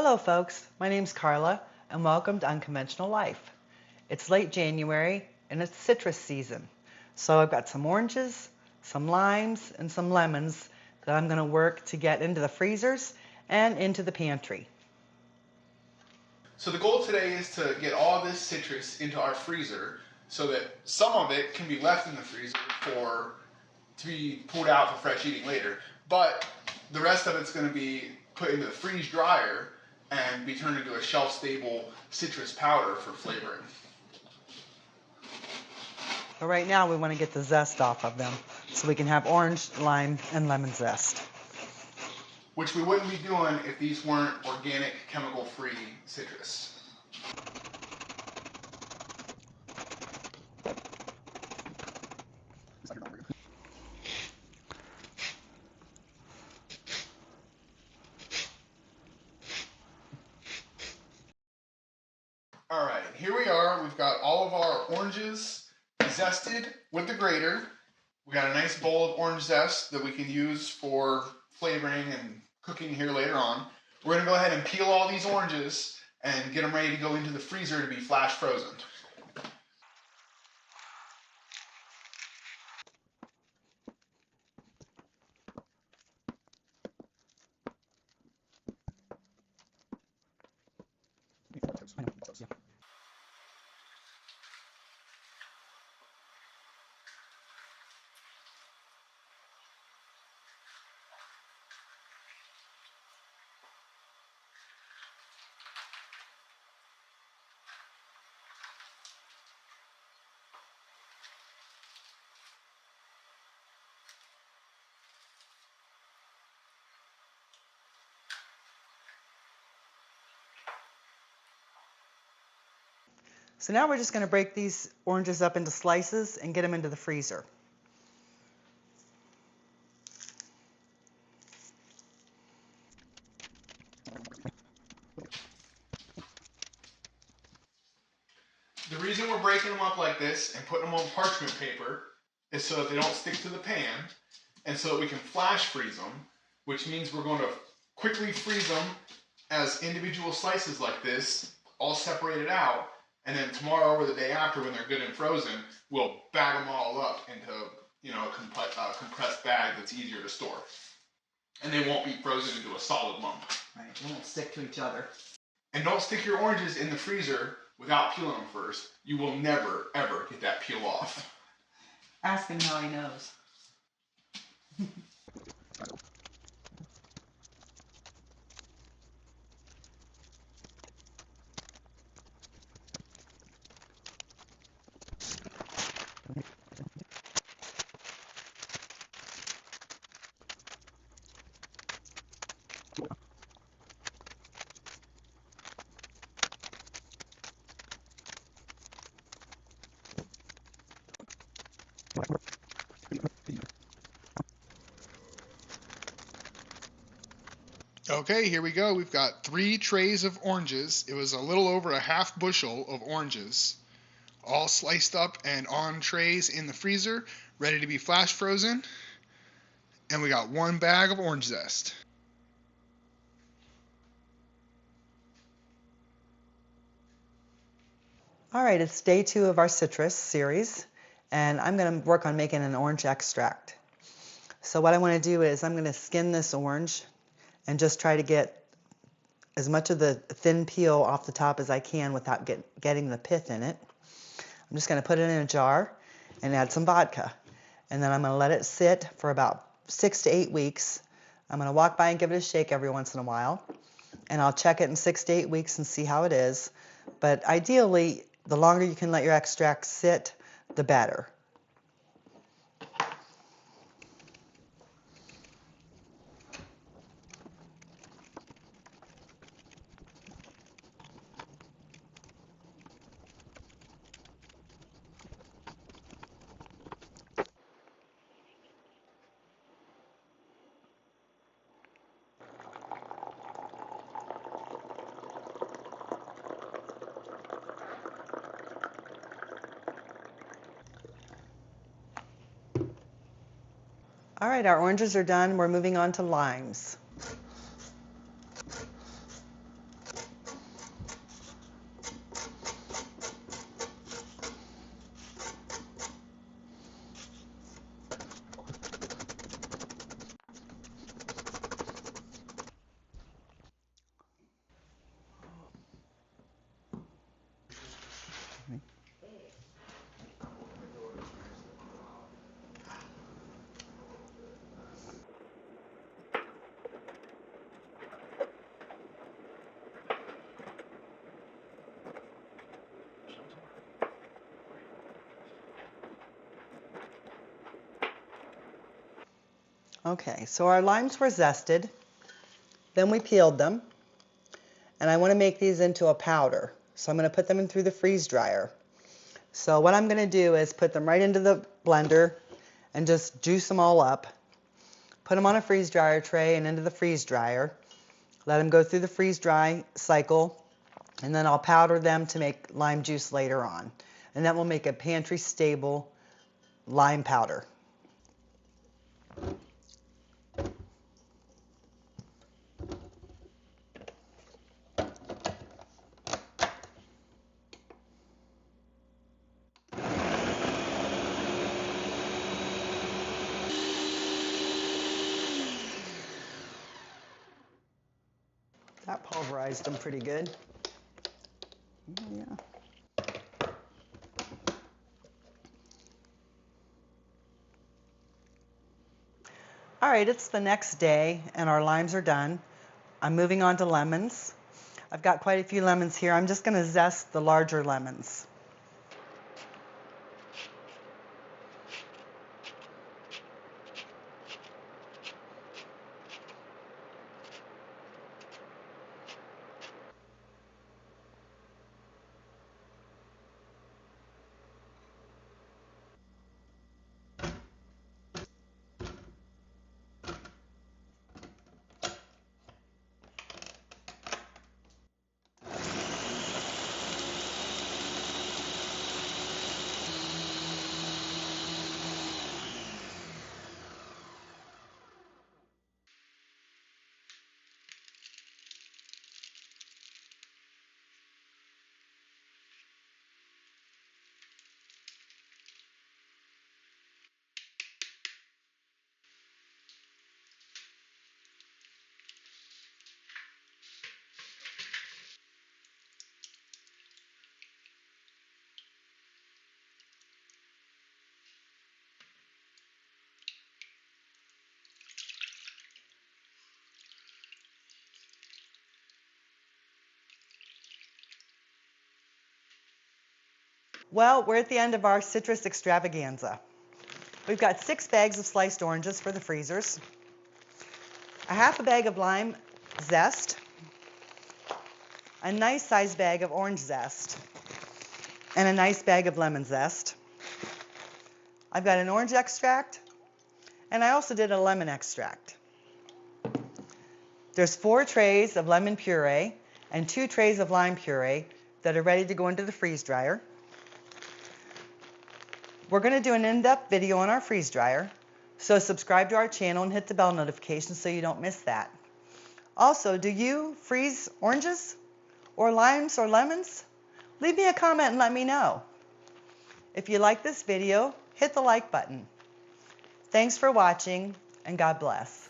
Hello folks, my name's Carla and welcome to Unconventional Life. It's late January and it's citrus season. So I've got some oranges, some limes, and some lemons that I'm going to work to get into the freezers and into the pantry. So the goal today is to get all this citrus into our freezer so that some of it can be left in the freezer to be pulled out for fresh eating later, but the rest of it's going to be put into the freeze dryer and be turned into a shelf-stable citrus powder for flavoring. But right now we want to get the zest off of them so we can have orange, lime, and lemon zest. Which we wouldn't be doing if these weren't organic, chemical-free citrus. All right, here we are. We've got all of our oranges zested with the grater. We got a nice bowl of orange zest that we can use for flavoring and cooking here later on. We're going to go ahead and peel all these oranges and get them ready to go into the freezer to be flash frozen. So now we're just going to break these oranges up into slices and get them into the freezer. The reason we're breaking them up like this and putting them on parchment paper is so that they don't stick to the pan and so that we can flash freeze them, which means we're going to quickly freeze them as individual slices like this, all separated out, and then tomorrow or the day after when they're good and frozen, we'll bag them all up into a compressed bag that's easier to store. And they won't be frozen into a solid lump. Right, they won't stick to each other. And don't stick your oranges in the freezer without peeling them first. You will never, ever get that peel off. Ask him how he knows. Okay, here we go. We've got 3 trays of oranges. It was a little over a half bushel of oranges, all sliced up and on trays in the freezer, ready to be flash frozen. And we got 1 bag of orange zest. All right, it's day 2 of our citrus series, and I'm going to work on making an orange extract. So what I want to do is I'm going to skin this orange and just try to get as much of the thin peel off the top as I can without getting the pith in it. I'm just going to put it in a jar and add some vodka. And then I'm going to let it sit for about 6 to 8 weeks. I'm going to walk by and give it a shake every once in a while. And I'll check it in 6 to 8 weeks and see how it is. But ideally, the longer you can let your extract sit, the better. All right, our oranges are done. We're moving on to limes. Okay, so our limes were zested, then we peeled them, and I want to make these into a powder. So I'm going to put them in through the freeze dryer. So what I'm going to do is put them right into the blender and just juice them all up. Put them on a freeze dryer tray and into the freeze dryer. Let them go through the freeze dry cycle, and then I'll powder them to make lime juice later on. And that will make a pantry stable lime powder. That pulverized them pretty good. Yeah. All right, it's the next day and our limes are done. I'm moving on to lemons. I've got quite a few lemons here. I'm just going to zest the larger lemons. Well, we're at the end of our citrus extravaganza. We've got 6 bags of sliced oranges for the freezers, a half a bag of lime zest, a nice sized bag of orange zest, and a nice bag of lemon zest. I've got an orange extract, and I also did a lemon extract. There's 4 trays of lemon puree and 2 trays of lime puree that are ready to go into the freeze dryer. We're going to do an in-depth video on our freeze dryer, so subscribe to our channel and hit the bell notification so you don't miss that. Also, do you freeze oranges or limes or lemons? Leave me a comment and let me know. If you like this video, hit the like button. Thanks for watching, and God bless.